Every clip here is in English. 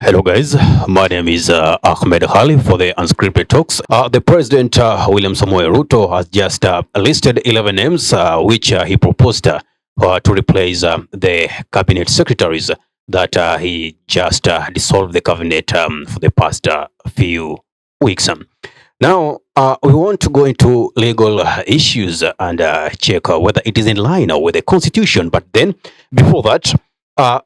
Hello, guys. My name is Ahmed Khali for the Unscripted Talks. The President, William Samoei Ruto, has just listed 11 names which he proposed to replace the cabinet secretaries that he just dissolved the cabinet for the past few weeks. Now, we want to go into legal issues and check whether it is in line with the Constitution. But then, before that,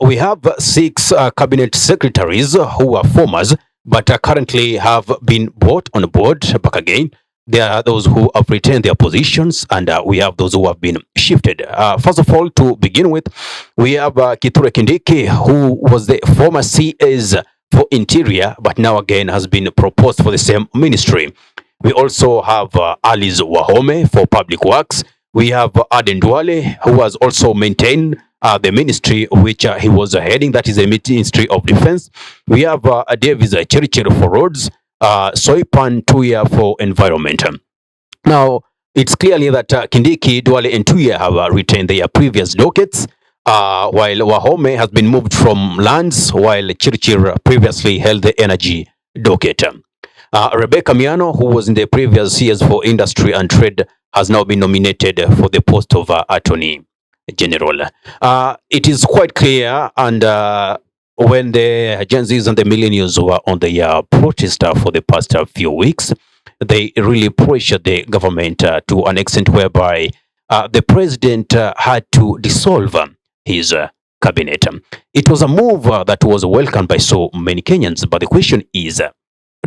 we have six cabinet secretaries who are formers, but currently have been brought on board back again. There are those who have retained their positions, and we have those who have been shifted. First of all, to begin with, we have Kithure Kindiki, who was the former CS for Interior, but now again has been proposed for the same ministry. We also have Alice Wahome for Public Works. We have Aden Duale, who has also maintained the ministry which he was heading, that is the Ministry of Defense. We have Davis Cherichero for Roads, Soipan Tuya for Environment. Now, it's clearly that Kindiki, Duale, and Tuya have retained their previous dockets, while Wahome has been moved from lands, while Chirichir previously held the energy docket. Rebecca Miano, who was in the previous years for Industry and Trade, has now been nominated for the post of Attorney General. It is quite clear, and when the Gen Zs and the millennials were on the protest for the past few weeks, they really pressured the government to an extent whereby the president had to dissolve his cabinet. It was a move that was welcomed by so many Kenyans, but the question is,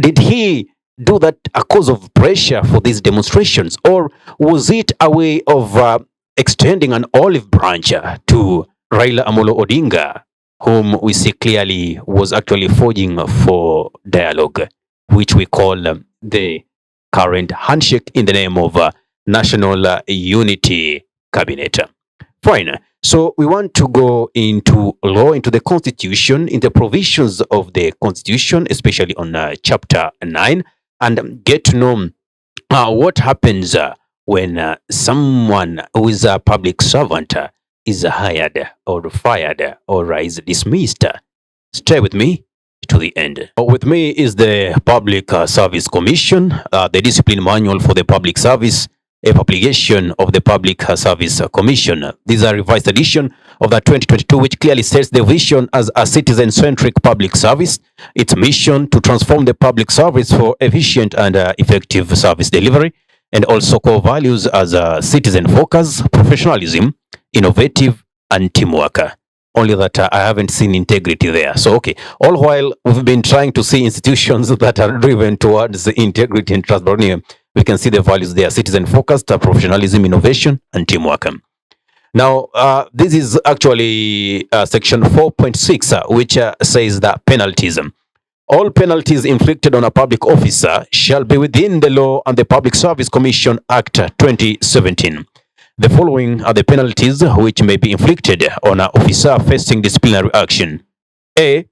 did he do that a cause of pressure for these demonstrations, or was it a way of extending an olive branch to Raila Amolo Odinga, whom we see clearly was actually forging for dialogue, which we call the current handshake in the name of National Unity Cabinet? Fine. So we want to go into law, into the Constitution, in the provisions of the Constitution, especially on Chapter 9, and get to know what happens when someone who is a public servant is hired or fired or is dismissed. Stay with me to the end. With me is the Public Service Commission, the discipline manual for the public service, a publication of the Public Service Commission. This is a revised edition of the 2022, which clearly states the vision as a citizen-centric public service, its mission to transform the public service for efficient and effective service delivery, and also core values as citizen focus, professionalism, innovative, and teamwork. Only that I haven't seen integrity there. So, okay, all while we've been trying to see institutions that are driven towards integrity and transparency, we can see the values there: citizen focused, professionalism, innovation, and teamwork. Now, this is actually section 4.6, which says that penalties. All penalties inflicted on a public officer shall be within the law and the Public Service Commission Act 2017. The following are the penalties which may be inflicted on an officer facing disciplinary action. A.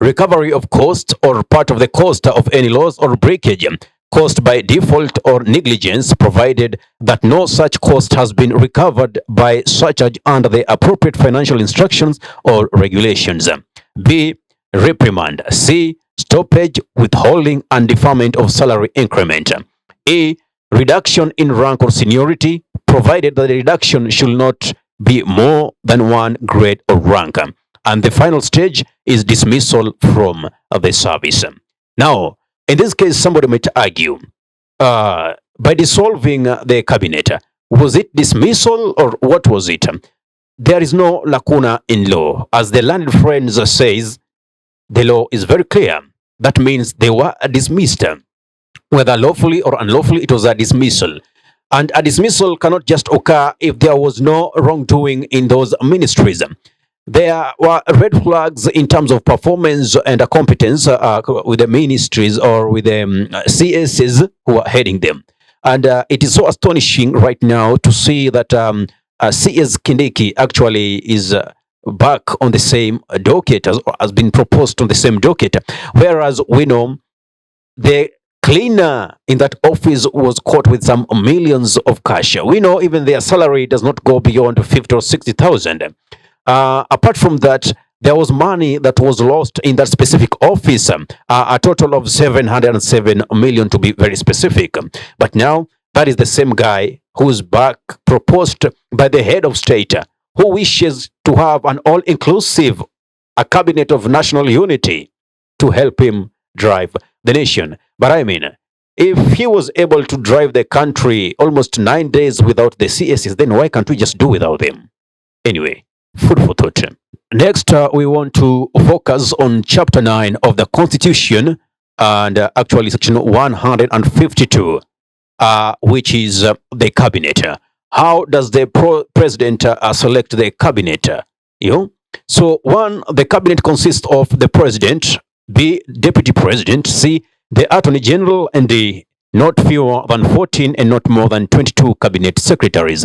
Recovery of cost or part of the cost of any loss or breakage caused by default or negligence, provided that no such cost has been recovered by such under the appropriate financial instructions or regulations. B. Reprimand. C. Stoppage, withholding, and deferment of salary increment. A. Reduction in rank or seniority, provided that the reduction should not be more than one grade or rank. And the final stage is dismissal from the service. Now, in this case, somebody might argue, by dissolving the cabinet, was it dismissal or what was it? There is no lacuna in law. As the learned friends says, the law is very clear. That means they were dismissed. Whether lawfully or unlawfully, it was a dismissal. And a dismissal cannot just occur if there was no wrongdoing in those ministries. There were red flags in terms of performance and competence with the ministries or with the CSs who are heading them. And it is so astonishing right now to see that CS Kindiki actually is back on the same docket, has been proposed on the same docket, whereas we know the cleaner in that office was caught with some millions of cash. We know even their salary does not go beyond 50 or 60,000. Apart from that, there was money that was lost in that specific office, a total of 707 million to be very specific. But now that is the same guy who's back proposed by the head of state, who wishes to have an all-inclusive a cabinet of national unity to help him drive the nation. But I mean, if he was able to drive the country almost 9 days without the CSs, then why can't we just do without them? Anyway, food for thought. Next, we want to focus on Chapter 9 of the Constitution and actually Section 152, which is the cabinet. How does the president select the cabinet? You know, so one, the cabinet consists of the president, B, deputy president, C, the attorney general, and D, not fewer than 14 and not more than 22 cabinet secretaries.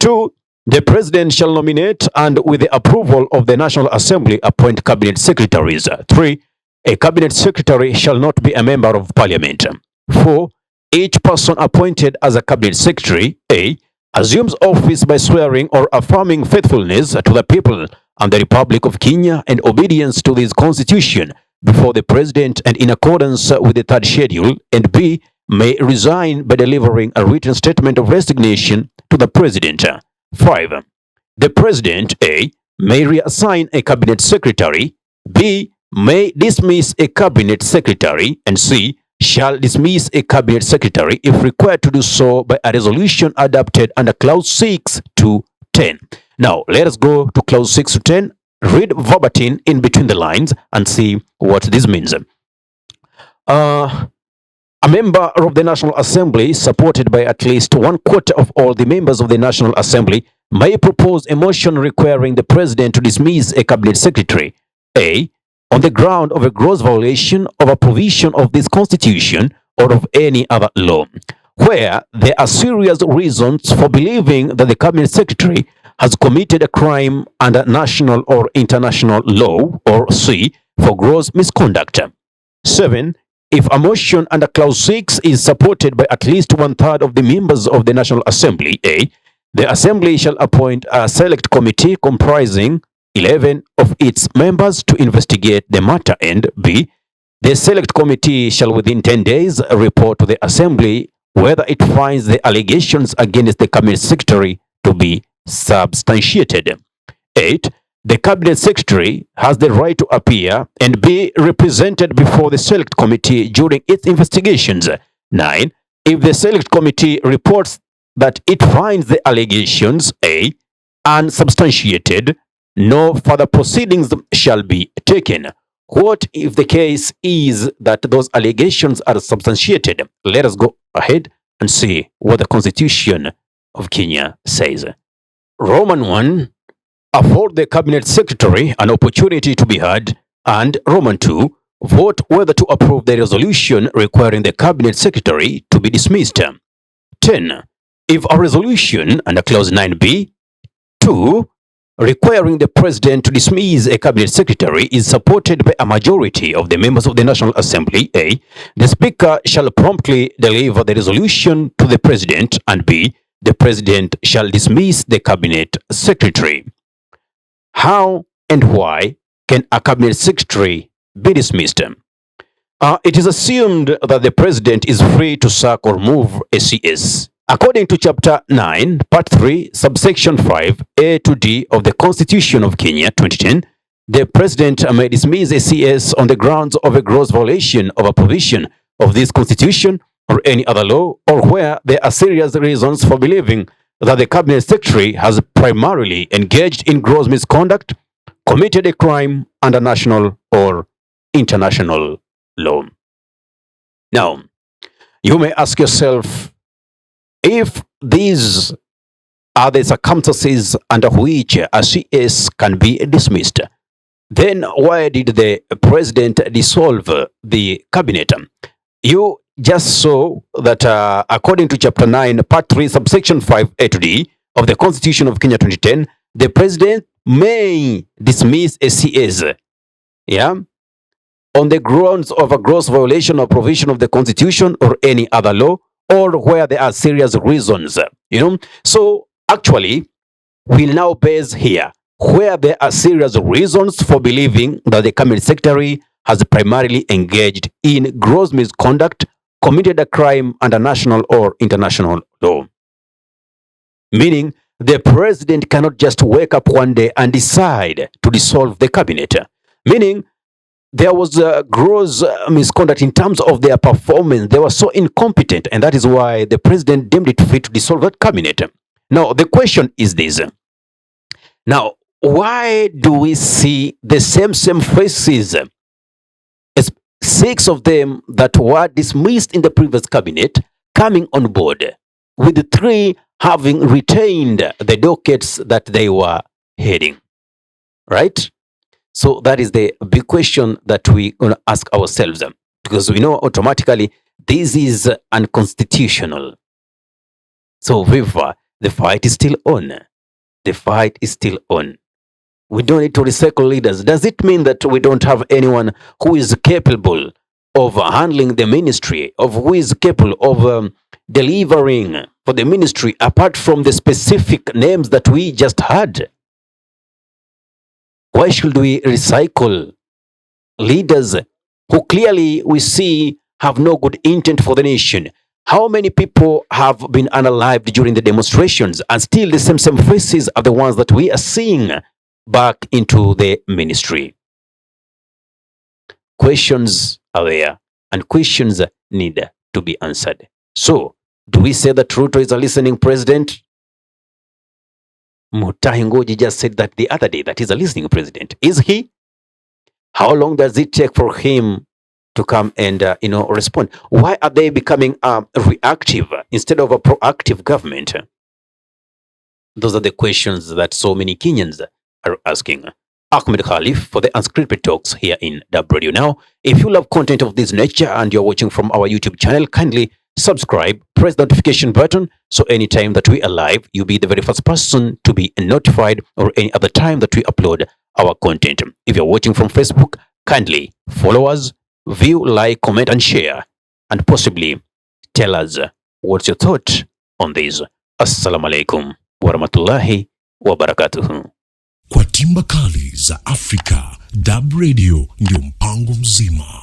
2, the president shall nominate and with the approval of the National Assembly appoint cabinet secretaries. 3, a cabinet secretary shall not be a member of parliament. 4, each person appointed as a cabinet secretary, A, assumes office by swearing or affirming faithfulness to the people and the Republic of Kenya and obedience to this constitution before the president and in accordance with the third schedule, and B, may resign by delivering a written statement of resignation to the president. 5, the president, A, may reassign a cabinet secretary, B, may dismiss a cabinet secretary, and C, shall dismiss a cabinet secretary if required to do so by a resolution adopted under clause 6 to 10. Now, let us go to clause 6 to 10, read verbatim in between the lines and see what this means. A member of the National Assembly, supported by at least 1/4 of all the members of the National Assembly, may propose a motion requiring the president to dismiss a cabinet secretary, A, on the ground of a gross violation of a provision of this constitution or of any other law, where there are serious reasons for believing that the cabinet secretary has committed a crime under national or international law, or C, for gross misconduct. 7, if a motion under clause 6 is supported by at least 1/3 of the members of the National Assembly, A, the Assembly shall appoint a select committee comprising 11 of its members to investigate the matter, and B, the select committee shall within 10 days report to the Assembly whether it finds the allegations against the cabinet secretary to be substantiated. 8, the cabinet secretary has the right to appear and be represented before the select committee during its investigations. 9, if the select committee reports that it finds the allegations, A, unsubstantiated, no further proceedings shall be taken. What if the case is that those allegations are substantiated? Let us go ahead and see what the Constitution of Kenya says. Roman 1, afford the cabinet secretary an opportunity to be heard, and Roman 2, vote whether to approve the resolution requiring the cabinet secretary to be dismissed. 10. If a resolution under clause 9b, 2, requiring the president to dismiss a cabinet secretary is supported by a majority of the members of the National Assembly, A, the speaker shall promptly deliver the resolution to the president, and B, the president shall dismiss the cabinet secretary. How and why can a cabinet secretary be dismissed? It is assumed that the president is free to sack or remove a CS. According to Chapter 9, Part 3, Subsection 5, A to D of the Constitution of Kenya 2010, the president may dismiss a CS on the grounds of a gross violation of a provision of this constitution or any other law, or where there are serious reasons for believing that the cabinet secretary has primarily engaged in gross misconduct, committed a crime under national or international law. Now, you may ask yourself, if these are the circumstances under which a CS can be dismissed, then why did the president dissolve the cabinet? You just saw that according to Chapter 9, Part 3, Subsection 5, A to D of the Constitution of Kenya 2010, the president may dismiss a CS, on the grounds of a gross violation of provision of the Constitution or any other law, or where there are serious reasons, So actually, we'll now base here where there are serious reasons for believing that the cabinet secretary has primarily engaged in gross misconduct, committed a crime under national or international law. Meaning, the president cannot just wake up one day and decide to dissolve the cabinet. Meaning, there was gross misconduct in terms of their performance. They were so incompetent, and that is why the president deemed it fit to dissolve that cabinet. Now, the question is this. Now, why do we see the same faces, as 6 of them that were dismissed in the previous cabinet, coming on board, with 3 having retained the dockets that they were heading, right? So that is the big question that we're going to ask ourselves, because we know automatically this is unconstitutional. So, however, the fight is still on. The fight is still on. We don't need to recycle leaders. Does it mean that we don't have anyone who is capable of handling the ministry, of who is capable of delivering for the ministry, apart from the specific names that we just had? Why should we recycle leaders who clearly we see have no good intent for the nation? How many people have been unalived during the demonstrations, and still the same faces are the ones that we are seeing back into the ministry? Questions are there, and questions need to be answered. So, do we say that Ruto is a listening president? Mutahi Ngoji just said that the other day that he's a listening president. Is he? How long does it take for him to come and respond? Why are they becoming reactive instead of a proactive government? Those are the questions that so many Kenyans are asking. Ahmed Khalif for the Unscripted Talks here in Dub Radio. Now, if you love content of this nature and you're watching from our YouTube channel, kindly subscribe, press the notification button, so anytime that we are live, you'll be the very first person to be notified, or any other time that we upload our content. If you're watching from Facebook, kindly follow us, view, like, comment, and share, and possibly tell us what's your thought on this. Assalamu alaikum warahmatullahi wabarakatuhu. Kwa timba kali za Afrika, Dub Radio ndio mpango mzima.